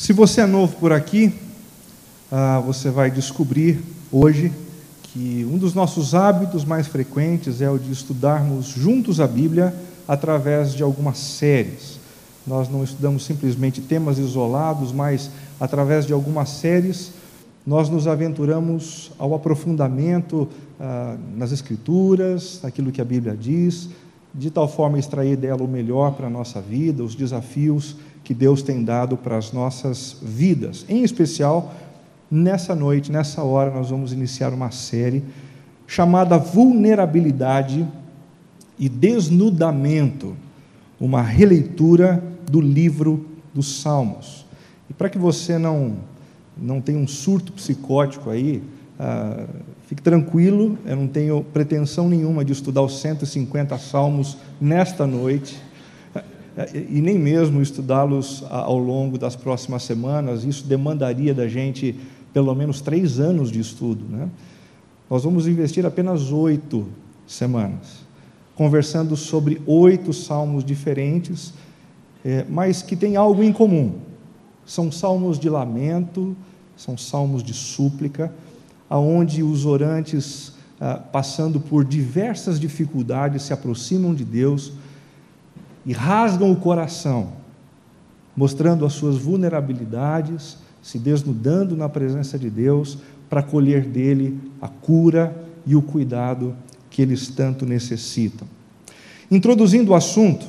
Se você é novo por aqui, você vai descobrir hoje que um dos nossos hábitos mais frequentes é o de estudarmos juntos a Bíblia através de algumas séries. Nós não estudamos simplesmente temas isolados, mas através de algumas séries nós nos aventuramos ao aprofundamento nas Escrituras, naquilo que a Bíblia diz, de tal forma extrair dela o melhor para a nossa vida, os desafios que Deus tem dado para as nossas vidas. Em especial, nessa noite, nessa hora, nós vamos iniciar uma série chamada Vulnerabilidade e Desnudamento, uma releitura do livro dos Salmos. E para que você não tenha um surto psicótico aí, fique tranquilo, eu não tenho pretensão nenhuma de estudar os 150 salmos nesta noite, e nem mesmo estudá-los ao longo das próximas semanas. Isso demandaria da gente pelo menos 3 anos de estudo, né? Nós vamos investir apenas 8 semanas, conversando sobre 8 salmos diferentes, mas que têm algo em comum. São salmos de lamento, são salmos de súplica, aonde os orantes, passando por diversas dificuldades, se aproximam de Deus e rasgam o coração, mostrando as suas vulnerabilidades, se desnudando na presença de Deus, para colher dele a cura e o cuidado que eles tanto necessitam. Introduzindo o assunto,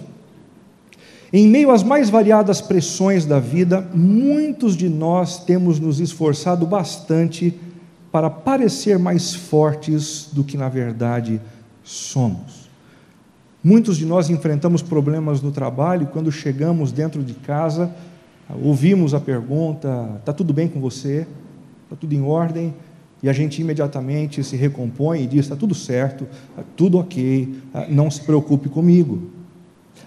em meio às mais variadas pressões da vida, muitos de nós temos nos esforçado bastante para parecer mais fortes do que na verdade somos. Muitos de nós enfrentamos problemas no trabalho e quando chegamos dentro de casa, ouvimos a pergunta: está tudo bem com você? Está tudo em ordem? E a gente imediatamente se recompõe e diz: está tudo certo, tudo ok, não se preocupe comigo.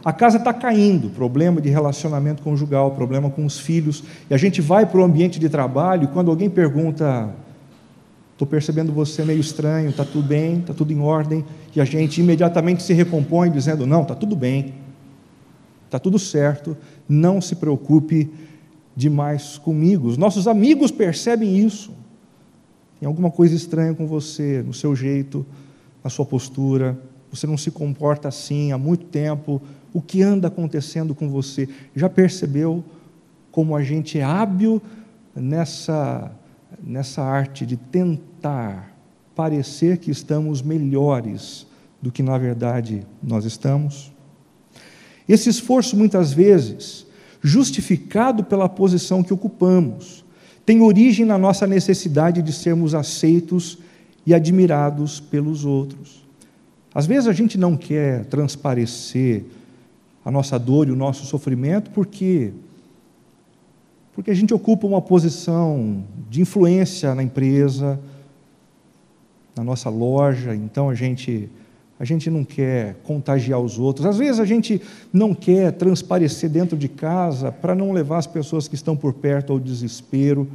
A casa está caindo, problema de relacionamento conjugal, problema com os filhos, e a gente vai para o ambiente de trabalho e quando alguém pergunta: estou percebendo você meio estranho, está tudo bem, está tudo em ordem, e a gente imediatamente se recompõe dizendo: não, está tudo bem, está tudo certo, não se preocupe demais comigo. Os nossos amigos percebem isso. Tem alguma coisa estranha com você, no seu jeito, na sua postura, você não se comporta assim há muito tempo, o que anda acontecendo com você? Já percebeu como a gente é hábil nessa arte de tentar parecer que estamos melhores do que na verdade nós estamos? Esse esforço, muitas vezes, justificado pela posição que ocupamos, tem origem na nossa necessidade de sermos aceitos e admirados pelos outros. Às vezes a gente não quer transparecer a nossa dor e o nosso sofrimento porque a gente ocupa uma posição de influência na empresa, na nossa loja, então a gente não quer contagiar os outros. Às vezes a gente não quer transparecer dentro de casa para não levar as pessoas que estão por perto ao desespero.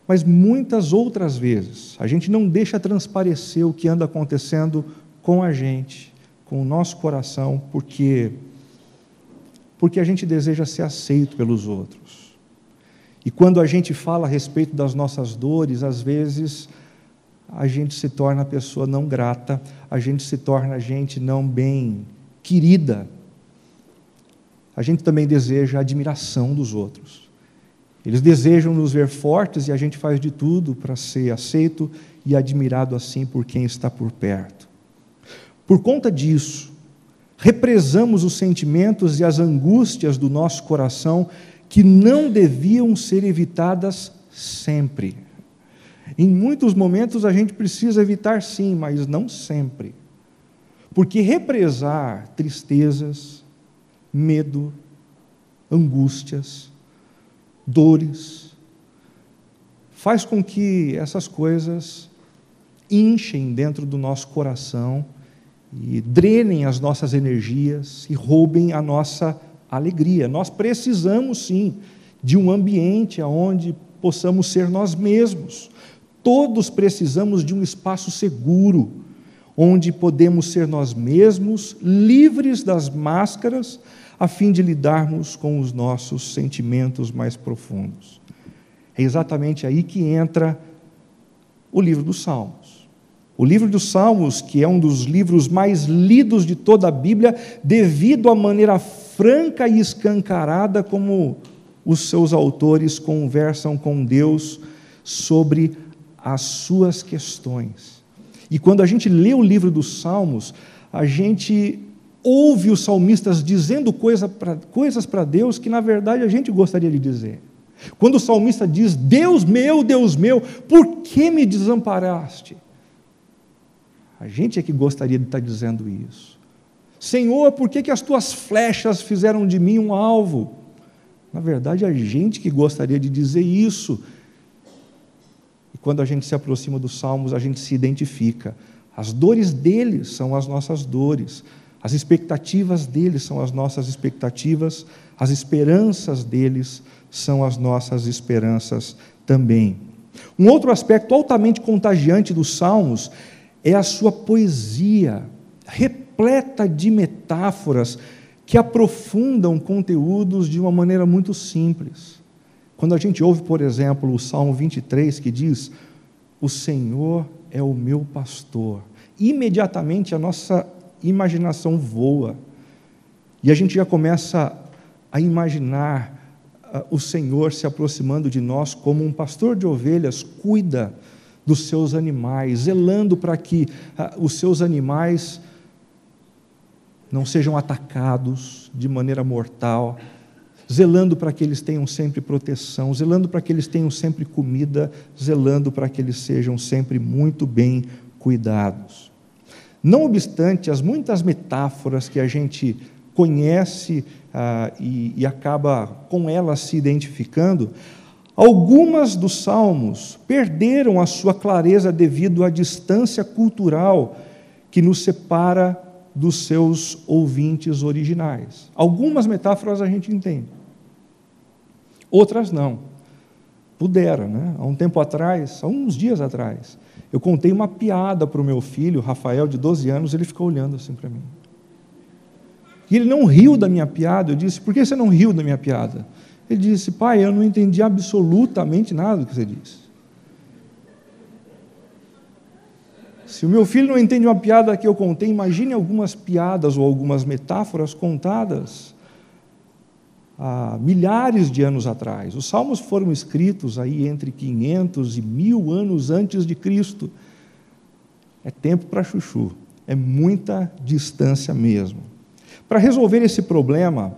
Mas muitas outras vezes a gente não deixa transparecer o que anda acontecendo com a gente, com o nosso coração, porque a gente deseja ser aceito pelos outros. E quando a gente fala a respeito das nossas dores, às vezes a gente se torna a pessoa não grata, a gente se torna a gente não bem querida. A gente também deseja a admiração dos outros. Eles desejam nos ver fortes e a gente faz de tudo para ser aceito e admirado assim por quem está por perto. Por conta disso, represamos os sentimentos e as angústias do nosso coração que não deviam ser evitadas sempre. Em muitos momentos a gente precisa evitar sim, mas não sempre. Porque represar tristezas, medo, angústias, dores, faz com que essas coisas inchem dentro do nosso coração e drenem as nossas energias e roubem a nossa alegria. Nós precisamos sim de um ambiente onde possamos ser nós mesmos. Todos precisamos de um espaço seguro, onde podemos ser nós mesmos, livres das máscaras, a fim de lidarmos com os nossos sentimentos mais profundos. É exatamente aí que entra o livro dos Salmos. O livro dos Salmos, que é um dos livros mais lidos de toda a Bíblia, devido à maneira franca e escancarada como os seus autores conversam com Deus sobre as suas questões. E quando a gente lê o livro dos Salmos, a gente ouve os salmistas dizendo coisas para Deus que, na verdade, a gente gostaria de dizer. Quando o salmista diz: Deus meu, por que me desamparaste? A gente é que gostaria de estar dizendo isso. Senhor, por que as tuas flechas fizeram de mim um alvo? Na verdade, a gente que gostaria de dizer isso. E quando a gente se aproxima dos Salmos, a gente se identifica. As dores deles são as nossas dores. As expectativas deles são as nossas expectativas. As esperanças deles são as nossas esperanças também. Um outro aspecto altamente contagiante dos Salmos é a sua poesia, repleta de metáforas que aprofundam conteúdos de uma maneira muito simples. Quando a gente ouve, por exemplo, o Salmo 23, que diz: o Senhor é o meu pastor, imediatamente a nossa imaginação voa, e a gente já começa a imaginar o Senhor se aproximando de nós como um pastor de ovelhas cuida dos seus animais, zelando para que os seus animais não sejam atacados de maneira mortal, zelando para que eles tenham sempre proteção, zelando para que eles tenham sempre comida, zelando para que eles sejam sempre muito bem cuidados. Não obstante as muitas metáforas que a gente conhece e acaba com elas se identificando, algumas dos salmos perderam a sua clareza devido à distância cultural que nos separa dos seus ouvintes originais. Algumas metáforas a gente entende, outras não. Pudera, né? Há um tempo atrás, há uns dias atrás, eu contei uma piada para o meu filho, Rafael, de 12 anos, ele ficou olhando assim para mim. E ele não riu da minha piada. Eu disse: por que você não riu da minha piada? Ele disse: pai, eu não entendi absolutamente nada do que você disse. Se o meu filho não entende uma piada que eu contei, imagine algumas piadas ou algumas metáforas contadas há milhares de anos atrás. Os salmos foram escritos aí entre 500 e 1000 anos antes de Cristo. É tempo para chuchu, é muita distância mesmo. Para resolver esse problema,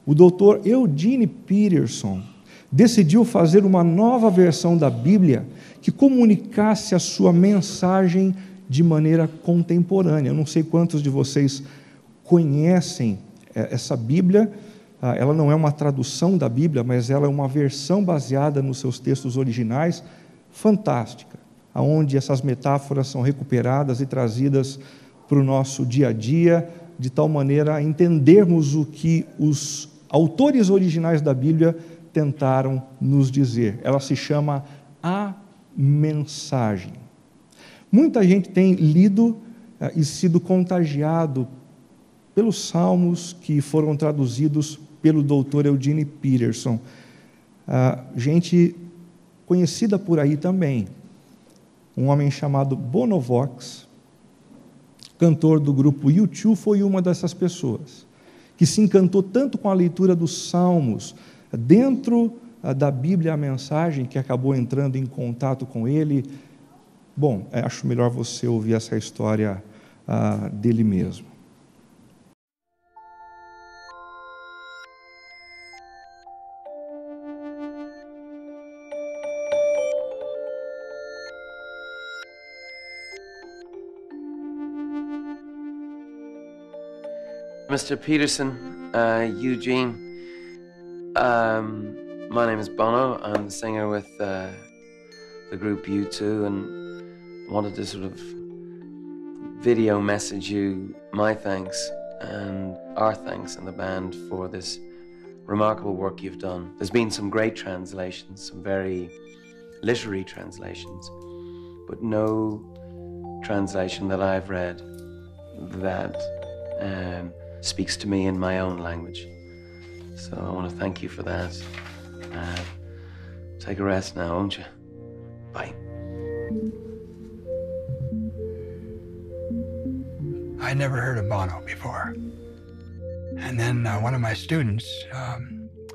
o Dr. Eugene Peterson decidiu fazer uma nova versão da Bíblia que comunicasse a sua mensagem de maneira contemporânea. Eu não sei quantos de vocês conhecem essa Bíblia. Ela não é uma tradução da Bíblia, mas ela é uma versão baseada nos seus textos originais, fantástica, onde essas metáforas são recuperadas e trazidas para o nosso dia a dia, de tal maneira a entendermos o que os autores originais da Bíblia tentaram nos dizer. Ela se chama A Mensagem. Muita gente tem lido e sido contagiado pelos salmos que foram traduzidos pelo Dr. Eugene Peterson. Gente conhecida por aí também. Um homem chamado Bono Vox, cantor do grupo U2, foi uma dessas pessoas, que se encantou tanto com a leitura dos salmos, dentro da Bíblia, a mensagem, que acabou entrando em contato com ele. Bom, acho melhor você ouvir essa história dele mesmo. Mr. Peterson, Eugene, my name is Bono. I'm the singer with the group U2, and wanted to sort of video message you my thanks and our thanks and the band for this remarkable work you've done. There's been some great translations, some very literary translations, but no translation that I've read that speaks to me in my own language. So I want to thank you for that. Take a rest now, won't you? Bye. I'd never heard of Bono before. And then one of my students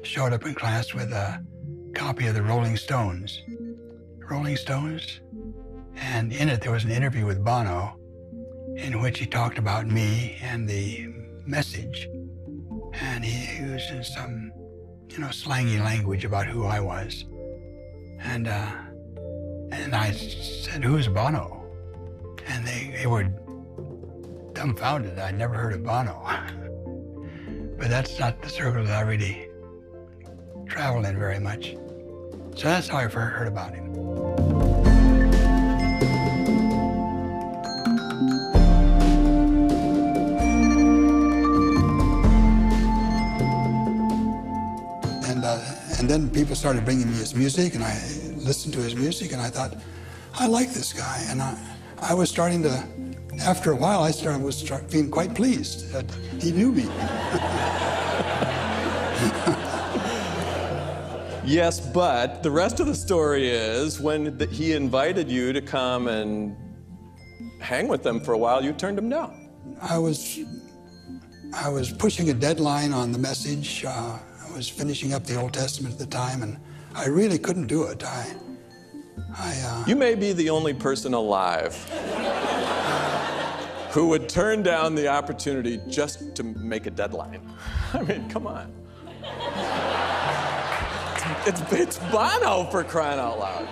showed up in class with a copy of the Rolling Stones. Rolling Stones? And in it, there was an interview with Bono in which he talked about me and the message. And he used some, slangy language about who I was. And I said, "Who's Bono?" And they were dumbfounded. I'd never heard of Bono. But that's not the circle that I really travel in very much. So that's how I first heard about him. And then people started bringing me his music, and I listened to his music, and I thought, I like this guy. And I was starting to, after a while, I was feeling quite pleased that he knew me. Yes, but the rest of the story is when he invited you to come and hang with them for a while, you turned him down. I was pushing a deadline on the message. I was finishing up the Old Testament at the time, and I really couldn't do it. You may be the only person alive who would turn down the opportunity just to make a deadline. I mean, come on. It's Bono, for crying out loud.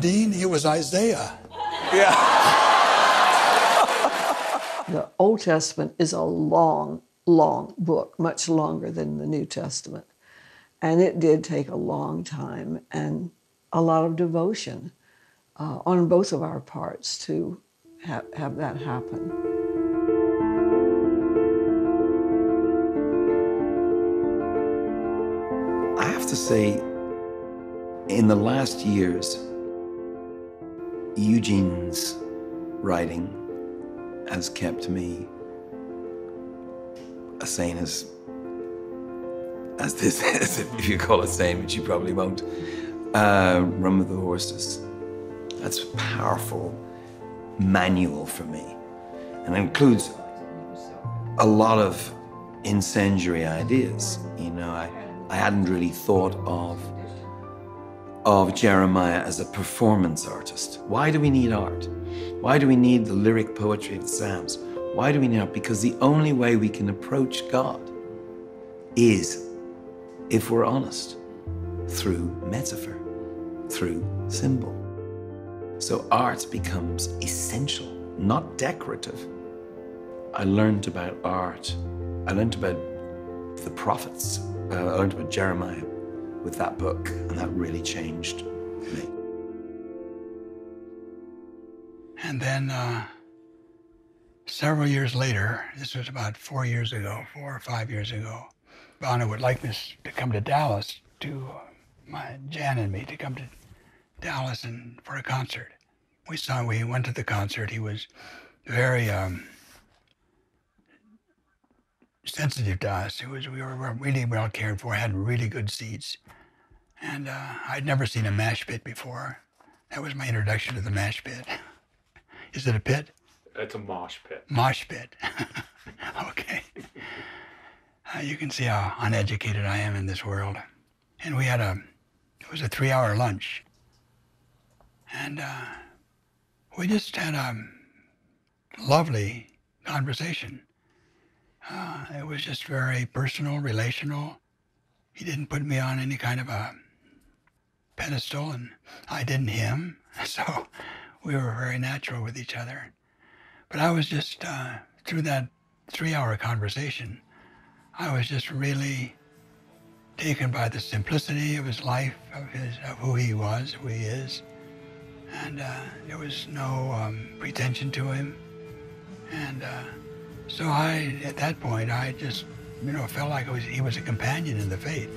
Dean, it was Isaiah. Yeah. The Old Testament is a long, long book, much longer than the New Testament. And it did take a long time and a lot of devotion on both of our parts to have that happen. I have to say, in the last years, Eugene's writing has kept me as sane as this is, if you call it sane, which you probably won't. Run with the Horses. That's a powerful manual for me. And it includes a lot of incendiary ideas. I hadn't really thought of Jeremiah as a performance artist. Why do we need art? Why do we need the lyric poetry of the Psalms? Why do we need art? Because the only way we can approach God is, if we're honest, through metaphor, through symbol. So art becomes essential, not decorative. I learned about art. I learned about the prophets. I learned about Jeremiah with that book, and that really changed me. And then several years later, this was about 4 or 5 years ago, Bono would like us to come to Dallas, Jan and me, to come to Dallas for a concert. We went to the concert. He was very sensitive to us. We were really well cared for, had really good seats. And I'd never seen a mash pit before. That was my introduction to the mash pit. Is it a pit? It's a mosh pit. Mosh pit. Okay. You can see how uneducated I am in this world. And we had it was a 3-hour lunch. And we just had a lovely conversation. It was just very personal, relational. He didn't put me on any kind of a pedestal, and I didn't him. So we were very natural with each other. But I was just, through that 3-hour conversation, I was just really taken by the simplicity of his life, of who he was, who he is. And there was no pretension to him. And so at that point, I just, felt like he was a companion in the faith.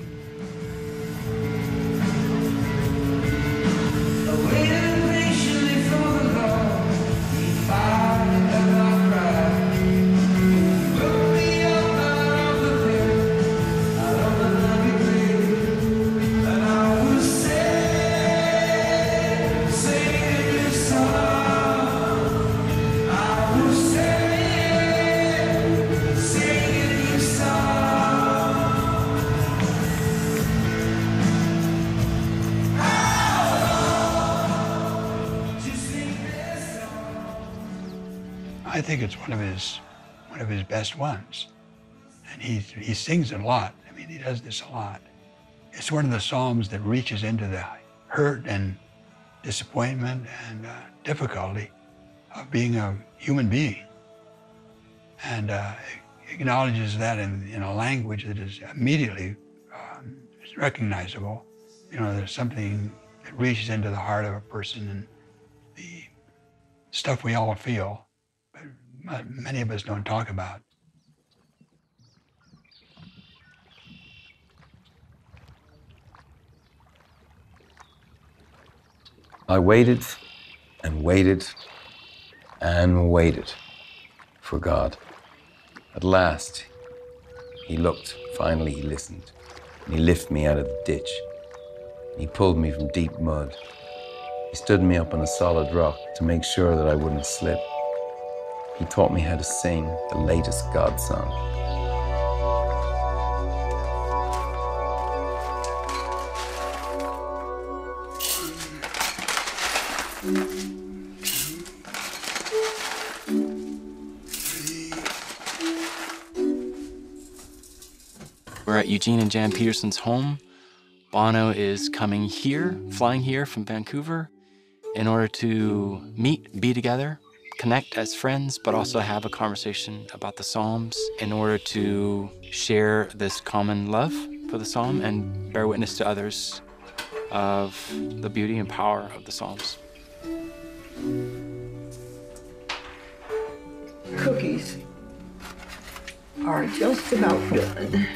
I think it's one of his best ones. And he sings it a lot. I mean, he does this a lot. It's one of the Psalms that reaches into the hurt and disappointment and difficulty of being a human being. And acknowledges that in a language that is immediately recognizable. You know, there's something that reaches into the heart of a person and the stuff we all feel, but many of us don't talk about. I waited and waited and waited for God. At last, he looked, finally he listened, and he lifted me out of the ditch. He pulled me from deep mud. He stood me up on a solid rock to make sure that I wouldn't slip. He taught me how to sing the latest God song. We're at Eugene and Jan Peterson's home. Bono is coming here, flying here from Vancouver in order to meet, be together, connect as friends, but also have a conversation about the Psalms in order to share this common love for the Psalm and bear witness to others of the beauty and power of the Psalms. Cookies are just about done.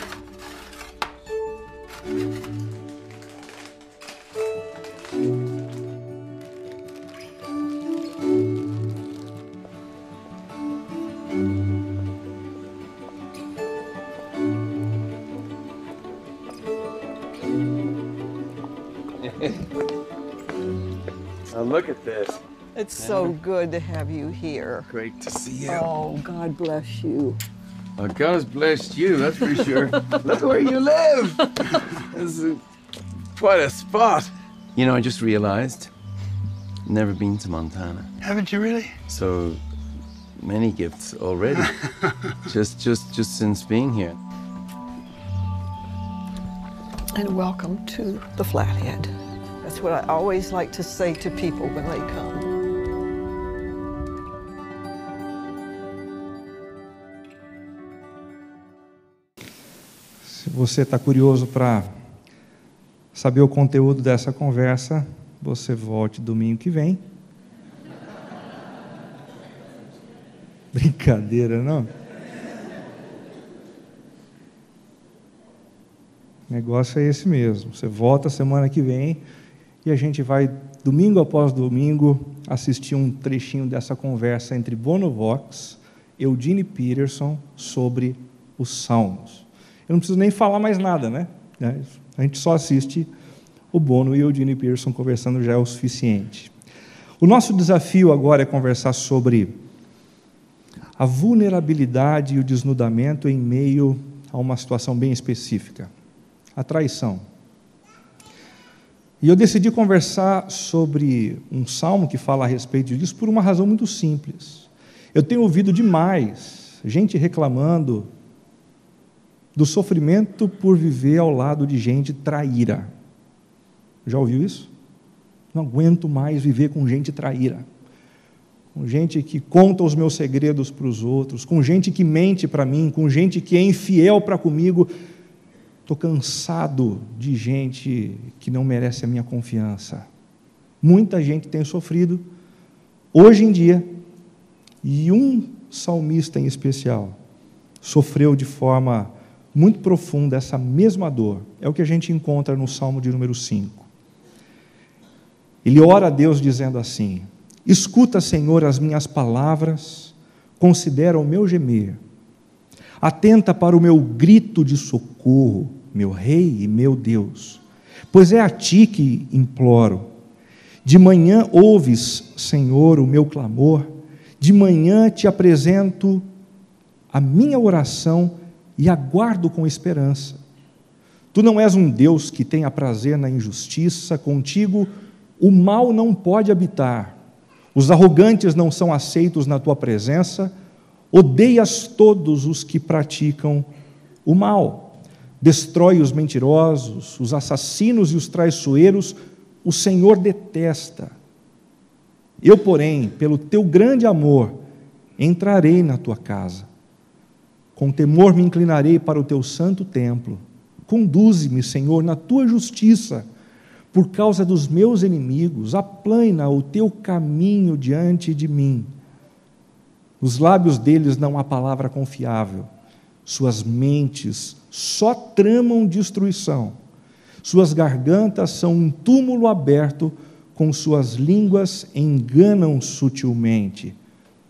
Now look at this. It's so good to have you here. Great to see you. Oh, God bless you. Well, God has blessed you, that's for sure. Look where you live. This is quite a spot. You know, I just realized, never been to Montana. Haven't you really? So many gifts already, just since being here. And welcome to the Flathead. That's what I always like to say to people when they come. Se você está curioso para saber o conteúdo dessa conversa, você volte domingo que vem. Brincadeira, não? O negócio é esse mesmo. Você volta semana que vem e a gente vai, domingo após domingo, assistir um trechinho dessa conversa entre Bono Vox e Eugene Peterson sobre os Salmos. Eu não preciso nem falar mais nada, né? A gente só assiste o Bono e o Eugene Peterson conversando, já é o suficiente. O nosso desafio agora é conversar sobre a vulnerabilidade e o desnudamento em meio a uma situação bem específica, a traição. E eu decidi conversar sobre um salmo que fala a respeito disso por uma razão muito simples. Eu tenho ouvido demais gente reclamando do sofrimento por viver ao lado de gente traíra. Já ouviu isso? Não aguento mais viver com gente traíra. Com gente que conta os meus segredos para os outros, com gente que mente para mim, com gente que é infiel para comigo. Estou cansado de gente que não merece a minha confiança. Muita gente tem sofrido hoje em dia, e um salmista em especial sofreu de forma muito profunda essa mesma dor. É o que a gente encontra no Salmo de número 5. Ele ora a Deus dizendo assim: escuta, Senhor, as minhas palavras, considera o meu gemer, atenta para o meu grito de socorro, meu Rei e meu Deus, pois é a Ti que imploro. De manhã ouves, Senhor, o meu clamor, de manhã te apresento a minha oração e aguardo com esperança. Tu não és um Deus que tenha prazer na injustiça, contigo o mal não pode habitar. Os arrogantes não são aceitos na tua presença. Odeias todos os que praticam o mal. Destrói os mentirosos, os assassinos e os traiçoeiros. O Senhor detesta. Eu, porém, pelo teu grande amor, entrarei na tua casa. Com temor me inclinarei para o teu santo templo. Conduze-me, Senhor, na tua justiça, por causa dos meus inimigos. Aplana o teu caminho diante de mim. Nos lábios deles não há palavra confiável. Suas mentes só tramam destruição. Suas gargantas são um túmulo aberto, com suas línguas enganam sutilmente.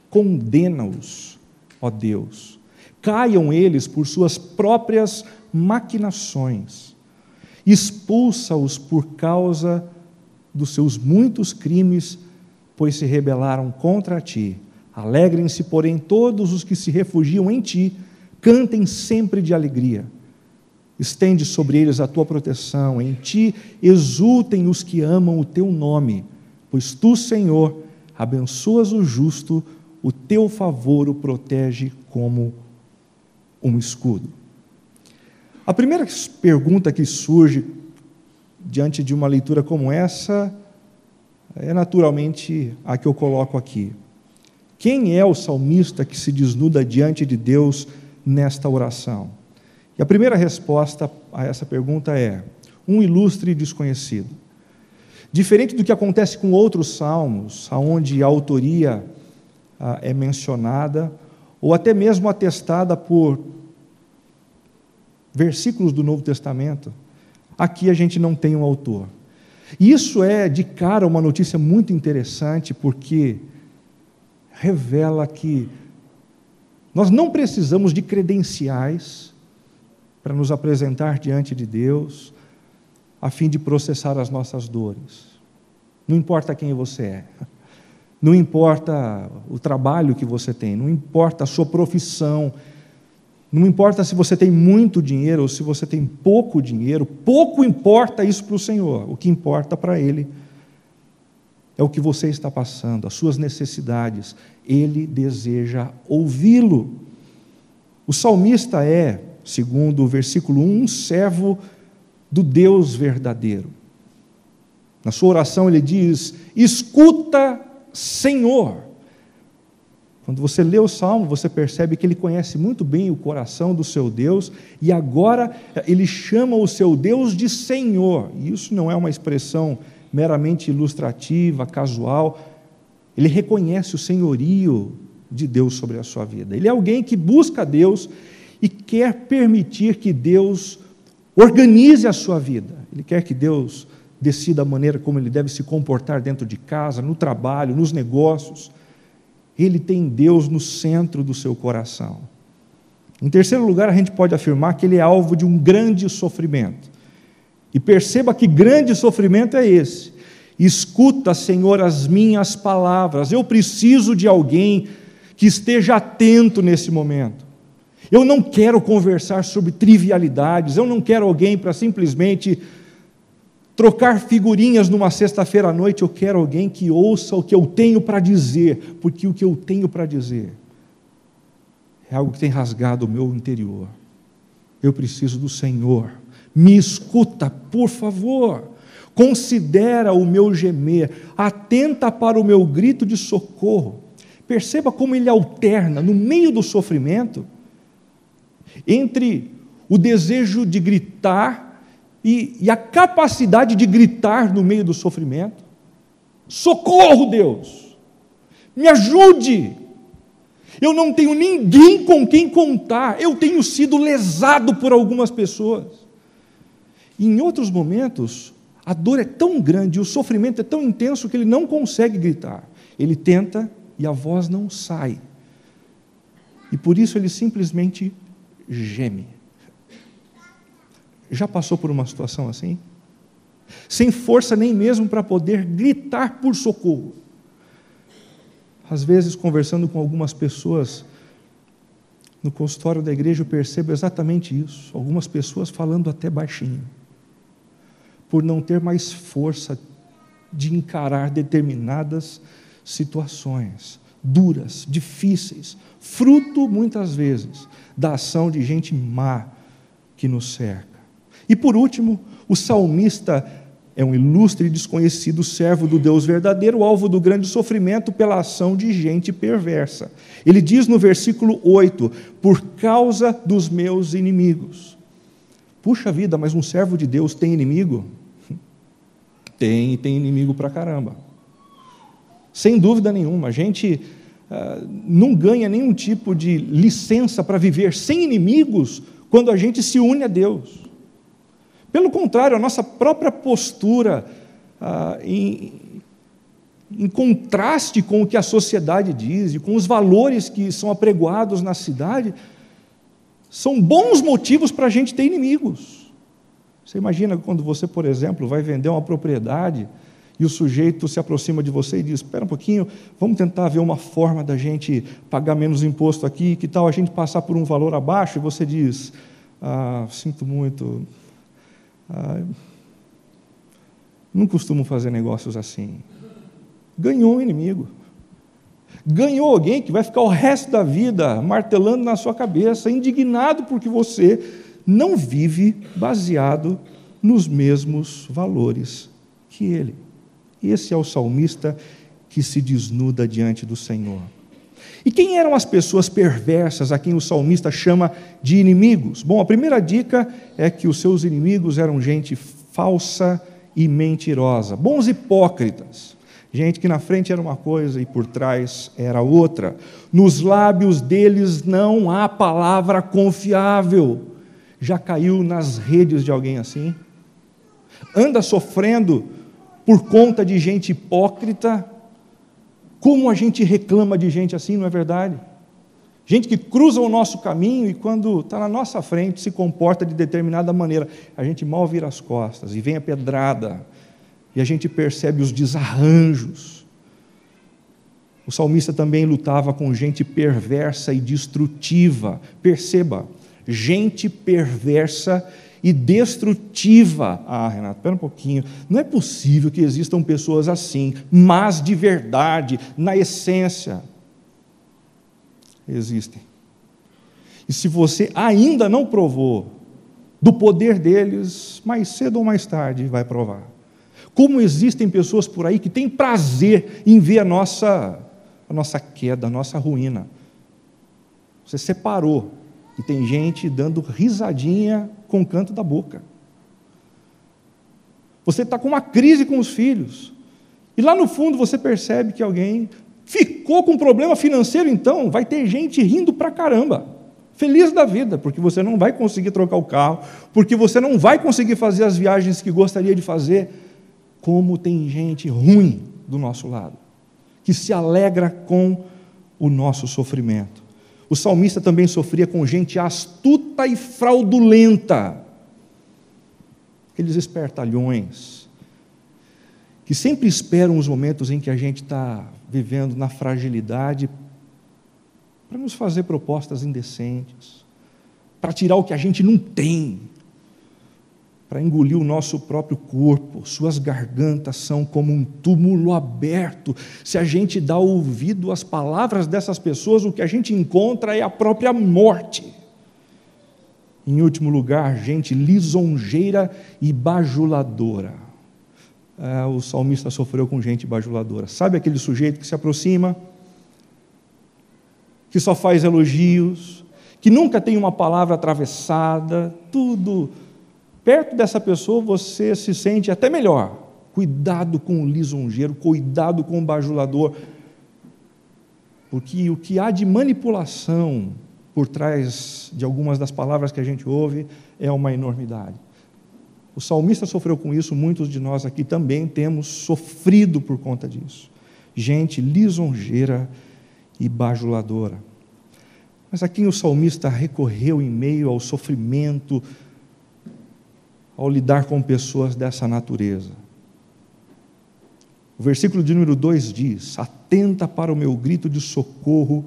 Condena-os, ó Deus. Caiam eles por suas próprias maquinações. Expulsa-os por causa dos seus muitos crimes, pois se rebelaram contra ti. Alegrem-se, porém, todos os que se refugiam em ti, cantem sempre de alegria. Estende sobre eles a tua proteção, em ti exultem os que amam o teu nome, pois tu, Senhor, abençoas o justo, o teu favor o protege como um escudo. A primeira pergunta que surge diante de uma leitura como essa é naturalmente a que eu coloco aqui. Quem é o salmista que se desnuda diante de Deus nesta oração? E a primeira resposta a essa pergunta é: um ilustre desconhecido. Diferente do que acontece com outros salmos, onde a autoria é mencionada, ou até mesmo atestada por versículos do Novo Testamento, aqui a gente não tem um autor. E isso é, de cara, uma notícia muito interessante, porque revela que nós não precisamos de credenciais para nos apresentar diante de Deus, a fim de processar as nossas dores. Não importa quem você é, não importa o trabalho que você tem, não importa a sua profissão, não importa se você tem muito dinheiro ou se você tem pouco dinheiro, pouco importa isso para o Senhor. O que importa para Ele é o que você está passando, as suas necessidades. Ele deseja ouvi-lo. O salmista é, segundo o versículo 1, um servo do Deus verdadeiro. Na sua oração ele diz: escuta, Senhor. Quando você lê o Salmo, você percebe que ele conhece muito bem o coração do seu Deus, e agora ele chama o seu Deus de Senhor. E isso não é uma expressão meramente ilustrativa, casual. Ele reconhece o senhorio de Deus sobre a sua vida. Ele é alguém que busca Deus e quer permitir que Deus organize a sua vida. Ele quer que Deus decida a maneira como ele deve se comportar dentro de casa, no trabalho, nos negócios. Ele tem Deus no centro do seu coração. Em terceiro lugar, a gente pode afirmar que ele é alvo de um grande sofrimento. E perceba que grande sofrimento é esse. Escuta, Senhor, as minhas palavras. Eu preciso de alguém que esteja atento nesse momento. Eu não quero conversar sobre trivialidades, eu não quero alguém para simplesmente trocar figurinhas numa sexta-feira à noite. Eu quero alguém que ouça o que eu tenho para dizer, porque o que eu tenho para dizer é algo que tem rasgado o meu interior. Eu preciso do Senhor. Me escuta, por favor. Considera o meu gemer, atenta para o meu grito de socorro. Perceba como ele alterna, no meio do sofrimento, entre o desejo de gritar e a capacidade de gritar no meio do sofrimento. Socorro, Deus! Me ajude! Eu não tenho ninguém com quem contar. Eu tenho sido lesado por algumas pessoas. E em outros momentos, a dor é tão grande, o sofrimento é tão intenso que ele não consegue gritar. Ele tenta e a voz não sai. E por isso ele simplesmente geme. Já passou por uma situação assim? Sem força nem mesmo para poder gritar por socorro. Às vezes, conversando com algumas pessoas no consultório da igreja, eu percebo exatamente isso. Algumas pessoas falando até baixinho, por não ter mais força de encarar determinadas situações duras, difíceis, fruto, muitas vezes, da ação de gente má que nos cerca. E, por último, o salmista é um ilustre e desconhecido servo do Deus verdadeiro, alvo do grande sofrimento pela ação de gente perversa. Ele diz no versículo 8, por causa dos meus inimigos. Puxa vida, mas um servo de Deus tem inimigo? Tem inimigo pra caramba. Sem dúvida nenhuma, a gente não ganha nenhum tipo de licença para viver sem inimigos quando a gente se une a Deus. Pelo contrário, a nossa própria postura em contraste com o que a sociedade diz e com os valores que são apregoados na cidade, são bons motivos para a gente ter inimigos. Você imagina quando você, por exemplo, vai vender uma propriedade e o sujeito se aproxima de você e diz, espera um pouquinho, vamos tentar ver uma forma da gente pagar menos imposto aqui, que tal a gente passar por um valor abaixo? E você diz, sinto muito, não costumo fazer negócios assim. Ganhou um inimigo. Ganhou alguém que vai ficar o resto da vida martelando na sua cabeça, indignado porque você não vive baseado nos mesmos valores que ele. Esse é o salmista que se desnuda diante do Senhor. E quem eram as pessoas perversas a quem o salmista chama de inimigos? Bom, a primeira dica é que os seus inimigos eram gente falsa e mentirosa, bons hipócritas, gente que na frente era uma coisa e por trás era outra. Nos lábios deles não há palavra confiável. Já caiu nas redes de alguém assim? Anda sofrendo por conta de gente hipócrita? Como a gente reclama de gente assim, não é verdade? Gente que cruza o nosso caminho e quando está na nossa frente se comporta de determinada maneira. A gente mal vira as costas e vem a pedrada e a gente percebe os desarranjos. O salmista também lutava com gente perversa e destrutiva. Perceba, gente perversa e destrutiva. Renato, espera um pouquinho, não é possível que existam pessoas assim, mas de verdade, na essência, existem. E se você ainda não provou do poder deles, mais cedo ou mais tarde vai provar. Como existem pessoas por aí que têm prazer em ver a nossa queda, a nossa ruína. Você separou, e tem gente dando risadinha com o canto da boca. Você está com uma crise com os filhos, e lá no fundo você percebe que alguém ficou com um problema financeiro, então vai ter gente rindo pra caramba, feliz da vida, porque você não vai conseguir trocar o carro, porque você não vai conseguir fazer as viagens que gostaria de fazer. Como tem gente ruim do nosso lado, que se alegra com o nosso sofrimento. O salmista também sofria com gente astuta e fraudulenta, aqueles espertalhões, que sempre esperam os momentos em que a gente está vivendo na fragilidade para nos fazer propostas indecentes, para tirar o que a gente não tem, para engolir o nosso próprio corpo. Suas gargantas são como um túmulo aberto. Se a gente dá ouvido às palavras dessas pessoas, o que a gente encontra é a própria morte. Em último lugar, gente lisonjeira e bajuladora. O salmista sofreu com gente bajuladora. Sabe aquele sujeito que se aproxima, que só faz elogios, que nunca tem uma palavra atravessada, tudo. Perto dessa pessoa você se sente até melhor. Cuidado com o lisonjeiro, cuidado com o bajulador, porque o que há de manipulação por trás de algumas das palavras que a gente ouve é uma enormidade. O salmista sofreu com isso, muitos de nós aqui também temos sofrido por conta disso. Gente lisonjeira e bajuladora. Mas a quem o salmista recorreu em meio ao sofrimento, ao lidar com pessoas dessa natureza? O versículo de número 2 diz: atenta para o meu grito de socorro,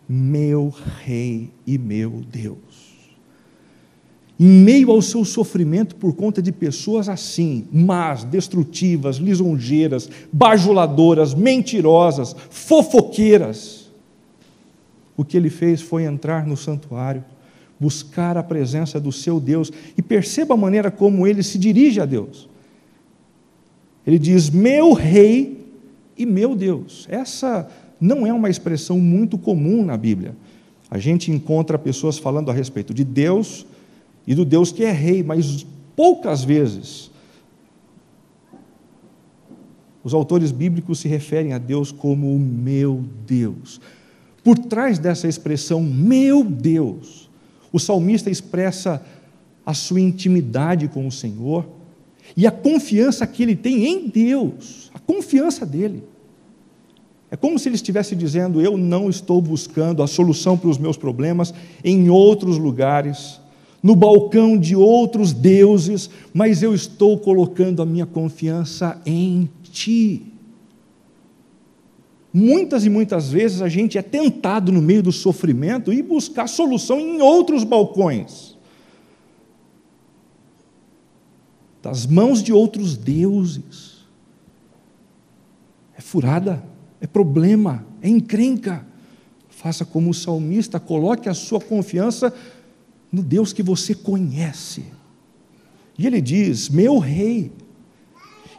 meu Rei e meu Deus. em meio ao seu sofrimento por conta de pessoas assim, más, destrutivas, lisonjeiras, bajuladoras, mentirosas, fofoqueiras, o que ele fez foi entrar no santuário, buscar a presença do seu Deus, e perceba a maneira como ele se dirige a Deus. Ele diz: meu rei e meu Deus. Essa não é uma expressão muito comum na Bíblia. A gente encontra pessoas falando a respeito de Deus e do Deus que é rei, mas poucas vezes os autores bíblicos se referem a Deus como o meu Deus. Por trás dessa expressão, meu Deus, o salmista expressa a sua intimidade com o Senhor e a confiança que ele tem em Deus, a confiança dele. É como se ele estivesse dizendo: eu não estou buscando a solução para os meus problemas em outros lugares, no balcão de outros deuses, mas eu estou colocando a minha confiança em Ti. Muitas e muitas vezes a gente é tentado no meio do sofrimento e buscar solução em outros balcões, das mãos de outros deuses. É furada, é problema, é encrenca. Faça como o salmista, coloque a sua confiança no Deus que você conhece. E ele diz: meu rei,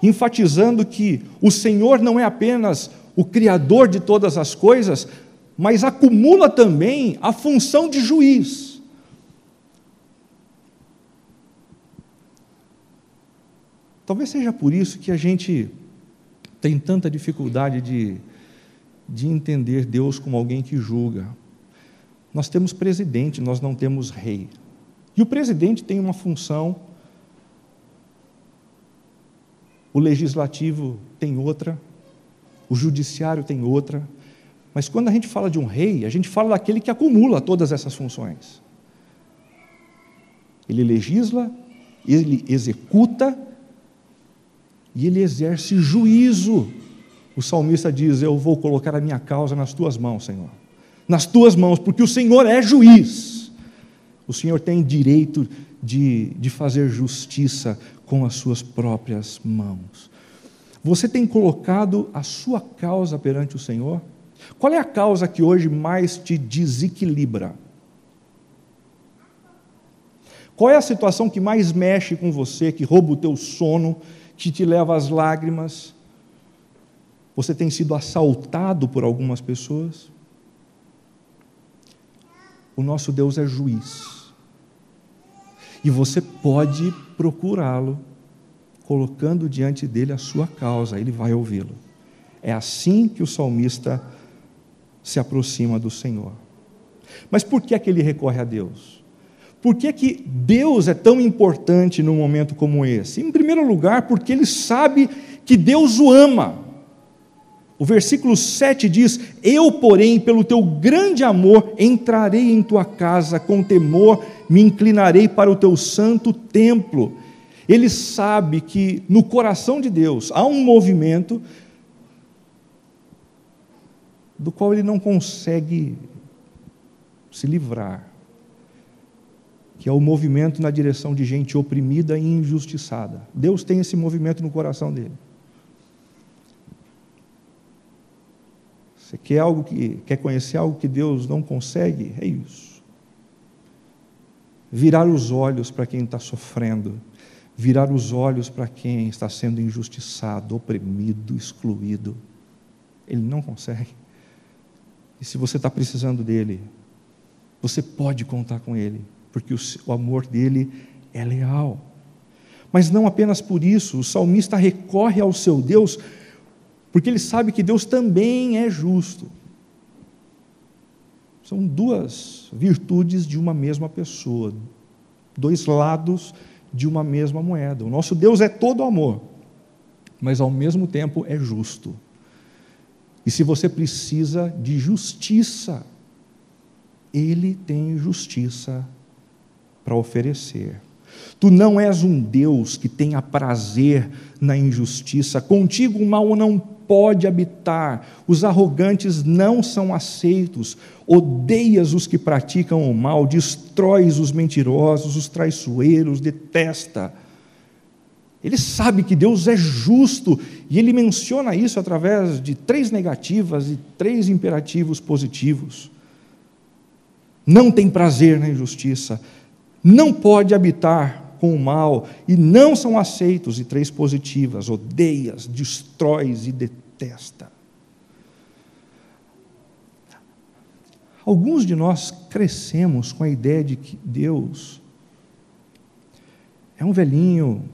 enfatizando que o Senhor não é apenas o Criador de todas as coisas, mas acumula também a função de juiz. Talvez seja por isso que a gente tem tanta dificuldade de entender Deus como alguém que julga. Nós temos presidente, nós não temos rei. E o presidente tem uma função, o legislativo tem outra, o judiciário tem outra, mas quando a gente fala de um rei, a gente fala daquele que acumula todas essas funções. Ele legisla, ele executa e ele exerce juízo. O salmista diz: eu vou colocar a minha causa nas tuas mãos, Senhor. Nas tuas mãos, porque o Senhor é juiz. O Senhor tem direito de fazer justiça com as suas próprias mãos. Você tem colocado a sua causa perante o Senhor? Qual é a causa que hoje mais te desequilibra? Qual é a situação que mais mexe com você, que rouba o teu sono, que te leva às lágrimas? Você tem sido assaltado por algumas pessoas? O nosso Deus é juiz. E você pode procurá-lo, colocando diante dele a sua causa, ele vai ouvi-lo. É assim que o salmista se aproxima do Senhor. Mas por que é que ele recorre a Deus? Por que é que Deus é tão importante num momento como esse? Em primeiro lugar, porque ele sabe que Deus o ama. O versículo 7 diz: eu, porém, pelo teu grande amor, entrarei em tua casa com temor, me inclinarei para o teu santo templo. Ele sabe que no coração de Deus há um movimento do qual ele não consegue se livrar, que é o movimento na direção de gente oprimida e injustiçada. Deus tem esse movimento no coração dele. Você quer conhecer algo que Deus não consegue? É isso. Virar os olhos para quem está sofrendo, virar os olhos para quem está sendo injustiçado, oprimido, excluído. Ele não consegue. E se você está precisando dele, você pode contar com ele, porque o amor dele é leal. Mas não apenas por isso, o salmista recorre ao seu Deus, porque ele sabe que Deus também é justo. São duas virtudes de uma mesma pessoa, dois lados de uma mesma moeda. O nosso Deus é todo amor, mas ao mesmo tempo é justo. E se você precisa de justiça, Ele tem justiça para oferecer. Tu não és um Deus que tenha prazer na injustiça. Contigo o mal não pode habitar. Os arrogantes não são aceitos. Odeias os que praticam o mal, destróis os mentirosos, os traiçoeiros, detesta. Ele sabe que Deus é justo, e ele menciona isso através de 3 negativas e 3 imperativos positivos. Não tem prazer na injustiça, não pode habitar com o mal, e não são aceitos, e 3 positivas: odeias, destróis e detesta. Alguns de nós crescemos com a ideia de que Deus é um velhinho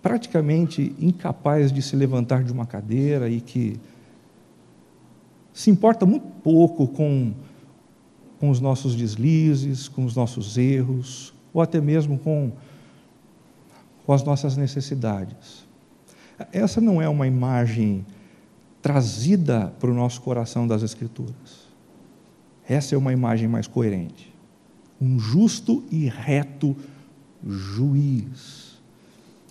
praticamente incapaz de se levantar de uma cadeira e que se importa muito pouco com os nossos deslizes, com os nossos erros, ou até mesmo com as nossas necessidades. Essa não é uma imagem trazida para o nosso coração das Escrituras. Essa é uma imagem mais coerente. Um justo e reto juiz.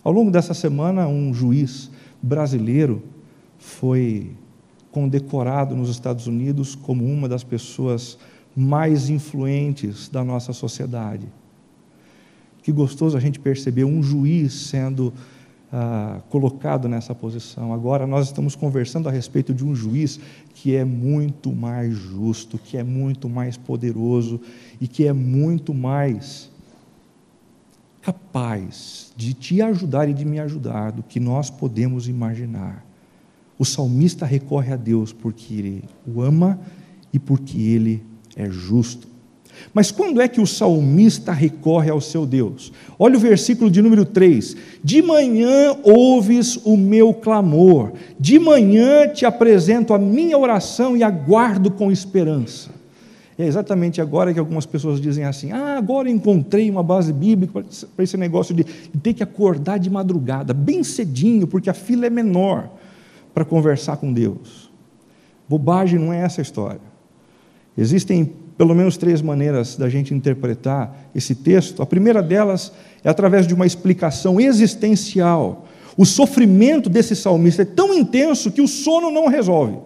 Ao longo dessa semana, um juiz brasileiro foi condecorado nos Estados Unidos como uma das pessoas mais influentes da nossa sociedade. Que gostoso a gente perceber um juiz sendo colocado nessa posição. Agora nós estamos conversando a respeito de um juiz que é muito mais justo, que é muito mais poderoso e que é muito mais capaz de te ajudar e de me ajudar do que nós podemos imaginar. O salmista recorre a Deus porque Ele o ama e porque Ele é justo. Mas quando é que o salmista recorre ao seu Deus? Olha o versículo de número 3. De manhã ouves o meu clamor, de manhã te apresento a minha oração e aguardo com esperança. É exatamente agora que algumas pessoas dizem assim: agora encontrei uma base bíblica para esse negócio de ter que acordar de madrugada, bem cedinho, porque a fila é menor para conversar com Deus. Bobagem, não é essa a história. Existem pelo menos 3 maneiras da gente interpretar esse texto. A primeira delas é através de uma explicação existencial. O sofrimento desse salmista é tão intenso que o sono não resolve.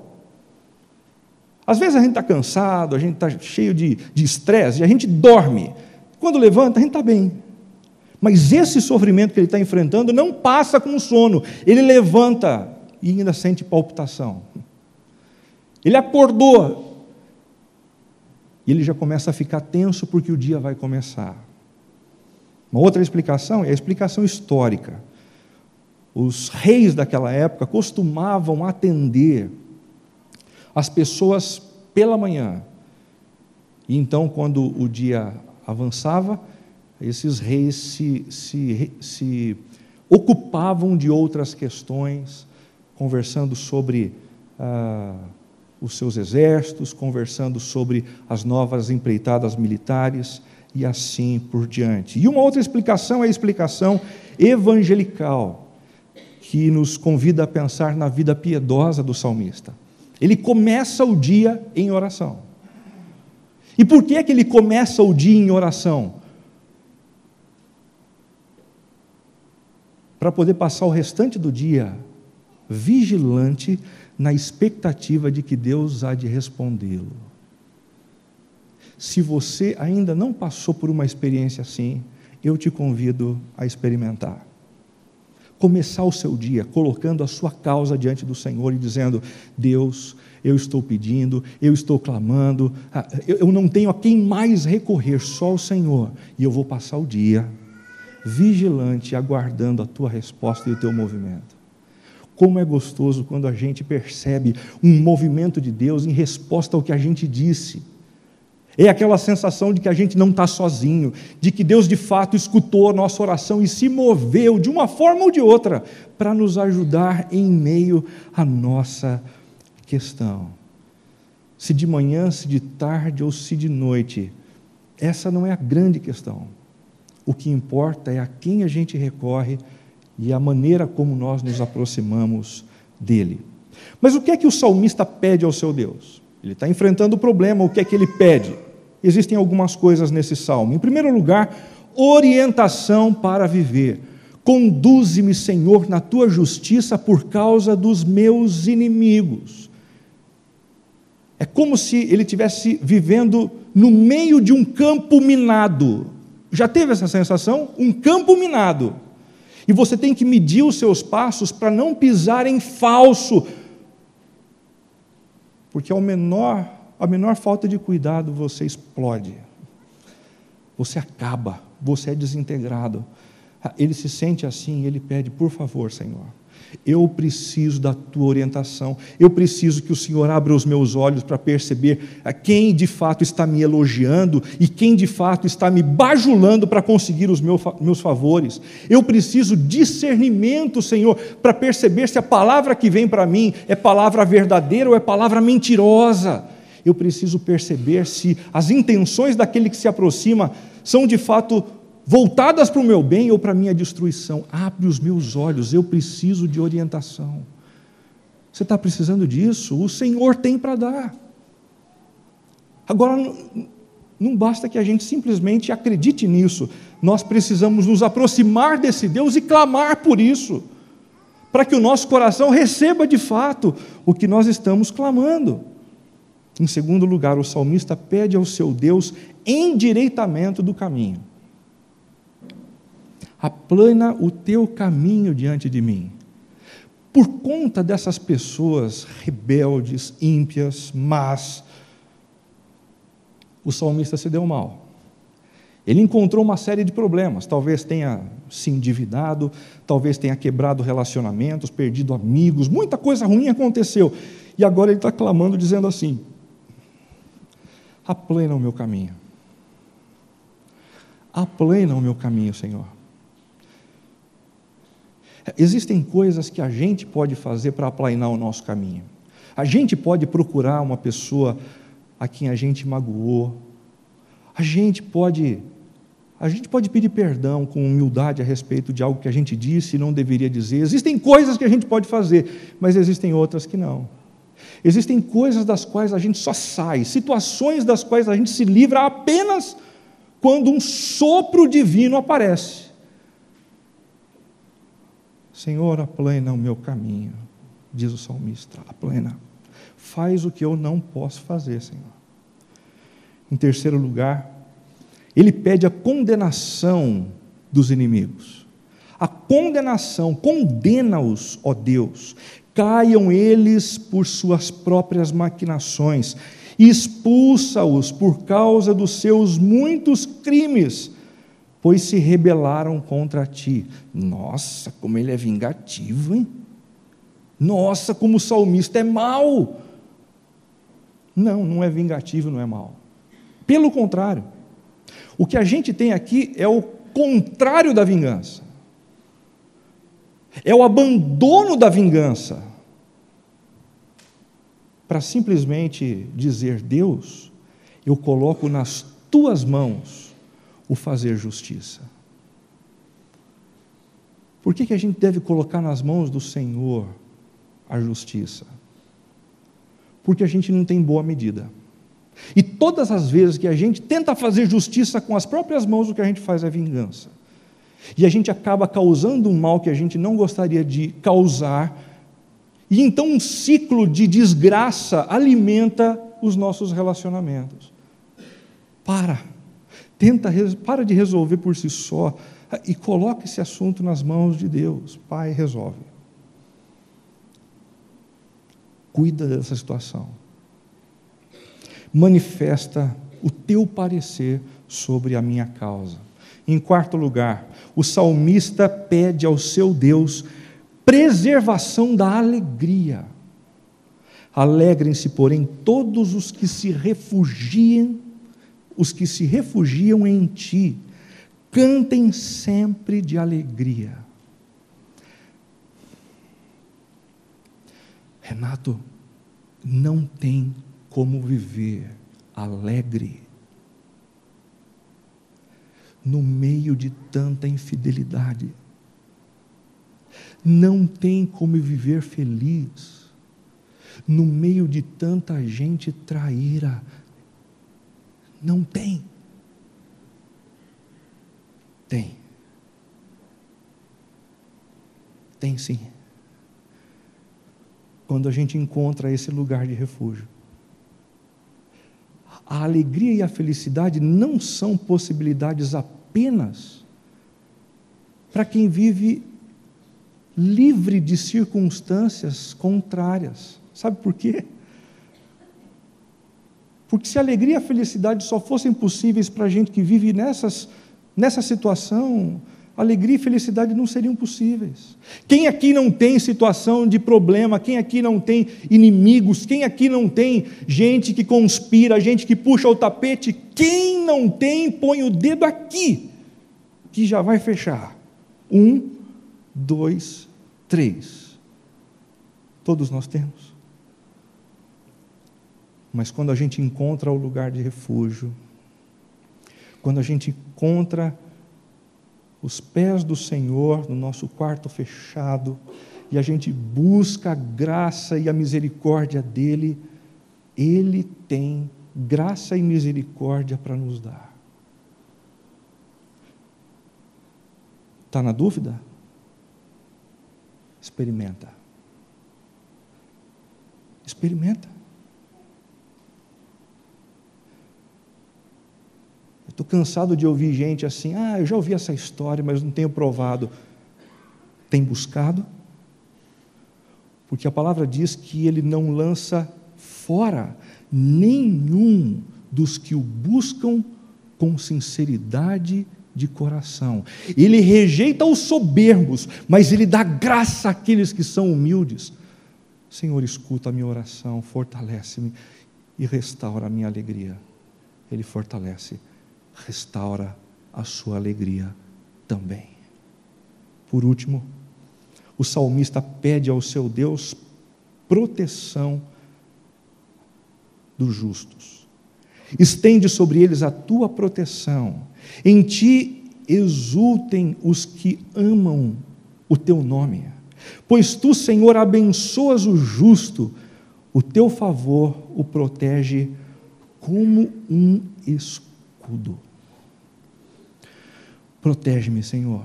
Às vezes a gente está cansado, a gente está cheio de estresse, e a gente dorme. Quando levanta, a gente está bem. Mas esse sofrimento que ele está enfrentando não passa com o sono. Ele levanta e ainda sente palpitação. Ele acordou e ele já começa a ficar tenso porque o dia vai começar. Uma outra explicação é a explicação histórica. Os reis daquela época costumavam atender as pessoas pela manhã. E então, quando o dia avançava, esses reis se ocupavam de outras questões, conversando sobre os seus exércitos, conversando sobre as novas empreitadas militares e assim por diante. E uma outra explicação é a explicação evangelical, que nos convida a pensar na vida piedosa do salmista. Ele começa o dia em oração. E por que ele começa o dia em oração? Para poder passar o restante do dia vigilante na expectativa de que Deus há de respondê-lo. Se você ainda não passou por uma experiência assim, eu te convido a experimentar. Começar o seu dia colocando a sua causa diante do Senhor e dizendo: Deus, eu estou pedindo, eu estou clamando, eu não tenho a quem mais recorrer, só o Senhor, e eu vou passar o dia vigilante, aguardando a tua resposta e o teu movimento. Como é gostoso quando a gente percebe um movimento de Deus em resposta ao que a gente disse. É aquela sensação de que a gente não está sozinho, de que Deus de fato escutou a nossa oração e se moveu de uma forma ou de outra para nos ajudar em meio à nossa questão. Se de manhã, se de tarde ou se de noite, essa não é a grande questão. O que importa é a quem a gente recorre e a maneira como nós nos aproximamos dele. Mas o que é que o salmista pede ao seu Deus? Ele está enfrentando o problema, o que é que ele pede? Existem algumas coisas nesse salmo. Em primeiro lugar, orientação para viver. Conduze-me, Senhor, na tua justiça por causa dos meus inimigos. É como se ele estivesse vivendo no meio de um campo minado. Já teve essa sensação? Um campo minado. E você tem que medir os seus passos para não pisar em falso. Porque a menor falta de cuidado você explode. Você acaba, você é desintegrado. Ele se sente assim, ele pede, por favor, Senhor, eu preciso da tua orientação, eu preciso que o Senhor abra os meus olhos para perceber quem de fato está me elogiando e quem de fato está me bajulando para conseguir os meus favores. Eu preciso discernimento, Senhor, para perceber se a palavra que vem para mim é palavra verdadeira ou é palavra mentirosa. Eu preciso perceber se as intenções daquele que se aproxima são de fato voltadas para o meu bem ou para a minha destruição. Abre os meus olhos, eu preciso de orientação. Você está precisando disso? O Senhor tem para dar. Agora, não basta que a gente simplesmente acredite nisso. Nós precisamos nos aproximar desse Deus e clamar por isso, para que o nosso coração receba de fato o que nós estamos clamando. Em segundo lugar, o salmista pede ao seu Deus endireitamento do caminho. Aplana o teu caminho diante de mim. Por conta dessas pessoas rebeldes, ímpias, más, o salmista se deu mal. Ele encontrou uma série de problemas, talvez tenha se endividado, talvez tenha quebrado relacionamentos, perdido amigos, muita coisa ruim aconteceu. E agora ele está clamando, dizendo assim: aplana o meu caminho. Aplana o meu caminho, Senhor. Existem coisas que a gente pode fazer para aplanar o nosso caminho. A gente pode procurar uma pessoa a quem a gente magoou. A gente pode pedir perdão com humildade a respeito de algo que a gente disse e não deveria dizer. Existem coisas que a gente pode fazer, mas existem outras que não. Existem coisas das quais a gente só sai, situações das quais a gente se livra apenas quando um sopro divino aparece. Senhor, aplana o meu caminho, diz o salmista, aplana. Faz o que eu não posso fazer, Senhor. Em terceiro lugar, ele pede a condenação dos inimigos. A condenação, condena-os, ó Deus. Caiam eles por suas próprias maquinações. Expulsa-os por causa dos seus muitos crimes, pois se rebelaram contra ti. Nossa, como ele é vingativo, hein? Nossa, como o salmista é mau. Não, não é vingativo, não é mau. Pelo contrário, o que a gente tem aqui é o contrário da vingança. É o abandono da vingança. Para simplesmente dizer: Deus, eu coloco nas tuas mãos o fazer justiça. Por que a gente deve colocar nas mãos do Senhor a justiça? Porque a gente não tem boa medida. E todas as vezes que a gente tenta fazer justiça com as próprias mãos, o que a gente faz é vingança. E a gente acaba causando um mal que a gente não gostaria de causar, e então um ciclo de desgraça alimenta os nossos relacionamentos. Para de resolver por si só e coloque esse assunto nas mãos de Deus. Pai, resolve. Cuida dessa situação. Manifesta o teu parecer sobre a minha causa. Em quarto lugar, o salmista pede ao seu Deus preservação da alegria. Alegrem-se, porém, todos os que se refugiam em ti. Cantem sempre de alegria. Renato, não tem como viver alegre no meio de tanta infidelidade. Não tem como viver feliz no meio de tanta gente traíra. Não tem. Tem. Tem sim. Quando a gente encontra esse lugar de refúgio. A alegria e a felicidade não são possibilidades apenas para quem vive livre de circunstâncias contrárias. Sabe por quê? Porque se a alegria e a felicidade só fossem possíveis para a gente que vive nessa situação, alegria e felicidade não seriam possíveis. Quem aqui não tem situação de problema? Quem aqui não tem inimigos? Quem aqui não tem gente que conspira, gente que puxa o tapete? Quem não tem, põe o dedo aqui, que já vai fechar. 1, 2, 3. Todos nós temos. Mas quando a gente encontra o lugar de refúgio, quando a gente encontra os pés do Senhor no nosso quarto fechado, e a gente busca a graça e a misericórdia dEle, Ele tem graça e misericórdia para nos dar. Está na dúvida? Experimenta. Experimenta. Estou cansado de ouvir gente assim, eu já ouvi essa história, mas não tenho provado. Tem buscado? Porque a palavra diz que Ele não lança fora nenhum dos que o buscam com sinceridade de coração. Ele rejeita os soberbos, mas Ele dá graça àqueles que são humildes. Senhor, escuta a minha oração, fortalece-me e restaura a minha alegria. Ele fortalece, restaura a sua alegria também. Por último, o salmista pede ao seu Deus proteção dos justos. Estende sobre eles a tua proteção. Em ti exultem os que amam o teu nome. Pois tu, Senhor, abençoas o justo, o teu favor o protege como um escudo. Protege-me, Senhor,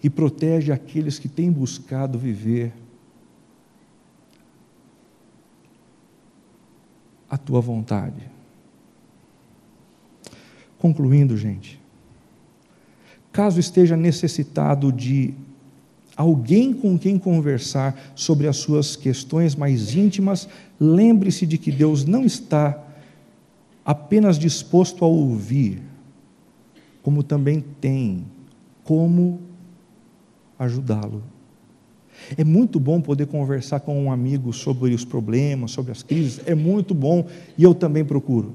e protege aqueles que têm buscado viver a tua vontade. Concluindo, gente, caso esteja necessitado de alguém com quem conversar sobre as suas questões mais íntimas, lembre-se de que Deus não está apenas disposto a ouvir, como também tem como ajudá-lo. É muito bom poder conversar com um amigo sobre os problemas, sobre as crises, é muito bom, e eu também procuro.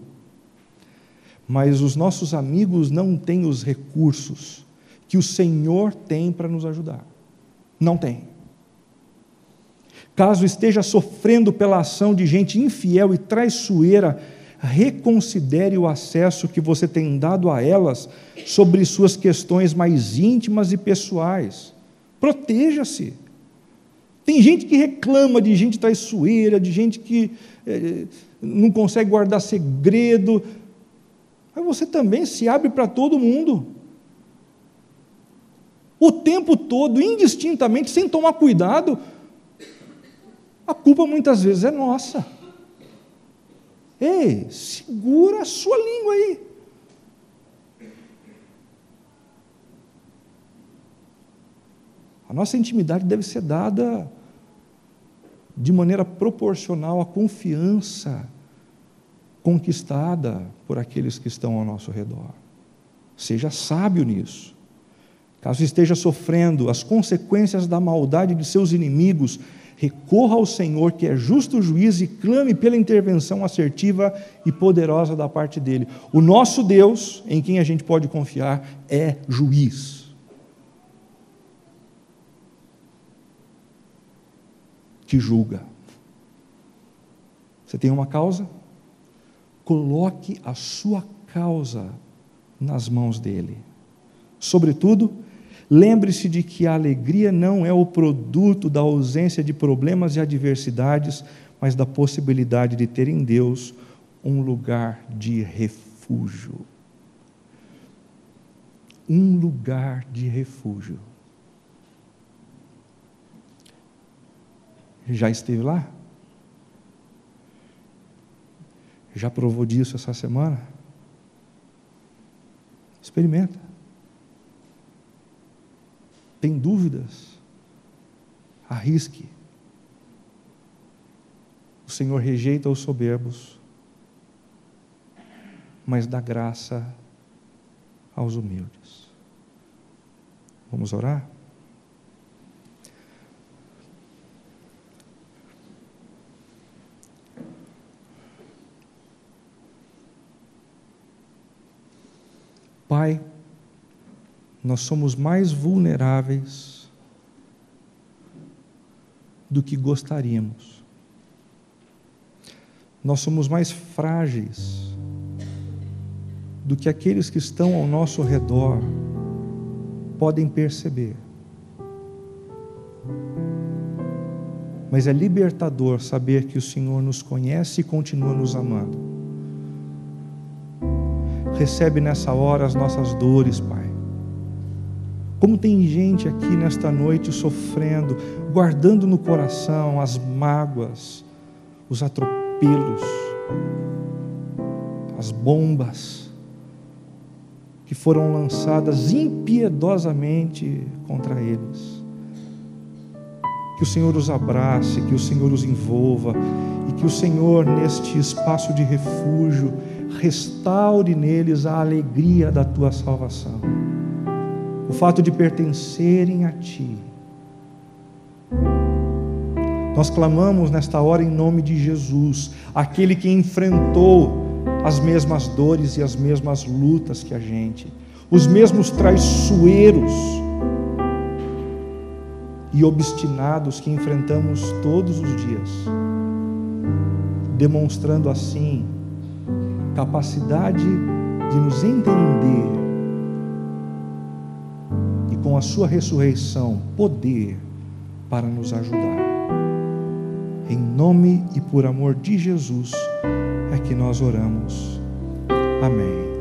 Mas os nossos amigos não têm os recursos que o Senhor tem para nos ajudar. Não tem. Caso esteja sofrendo pela ação de gente infiel e traiçoeira, reconsidere o acesso que você tem dado a elas sobre suas questões mais íntimas e pessoais. Proteja-se. Tem gente que reclama de gente traiçoeira, de gente que não consegue guardar segredo, mas você também se abre para todo mundo. O tempo todo, indistintamente, sem tomar cuidado, a culpa muitas vezes é nossa. Ei, segura a sua língua aí. A nossa intimidade deve ser dada de maneira proporcional à confiança conquistada por aqueles que estão ao nosso redor. Seja sábio nisso. Caso esteja sofrendo as consequências da maldade de seus inimigos, recorra ao Senhor, que é justo juiz, e clame pela intervenção assertiva e poderosa da parte dEle. O nosso Deus, em quem a gente pode confiar, é juiz. Que julga. Você tem uma causa? Coloque a sua causa nas mãos dEle. Sobretudo, lembre-se de que a alegria não é o produto da ausência de problemas e adversidades, mas da possibilidade de ter em Deus um lugar de refúgio. Um lugar de refúgio. Já esteve lá? Já provou disso essa semana? Experimenta. Tem dúvidas? Arrisque. O Senhor rejeita os soberbos, mas dá graça aos humildes. Vamos orar? Pai, nós somos mais vulneráveis do que gostaríamos. Nós somos mais frágeis do que aqueles que estão ao nosso redor podem perceber. Mas é libertador saber que o Senhor nos conhece e continua nos amando. Recebe nessa hora as nossas dores, Pai. Como tem gente aqui nesta noite sofrendo, guardando no coração as mágoas, os atropelos, as bombas que foram lançadas impiedosamente contra eles. Que o Senhor os abrace, que o Senhor os envolva e que o Senhor, neste espaço de refúgio, restaure neles a alegria da Tua salvação. O fato de pertencerem a Ti. Nós clamamos nesta hora em nome de Jesus, aquele que enfrentou as mesmas dores e as mesmas lutas que a gente, os mesmos traiçoeiros e obstinados que enfrentamos todos os dias, demonstrando assim capacidade de nos entender e com a sua ressurreição poder para nos ajudar. Em nome e por amor de Jesus é que nós oramos. Amém.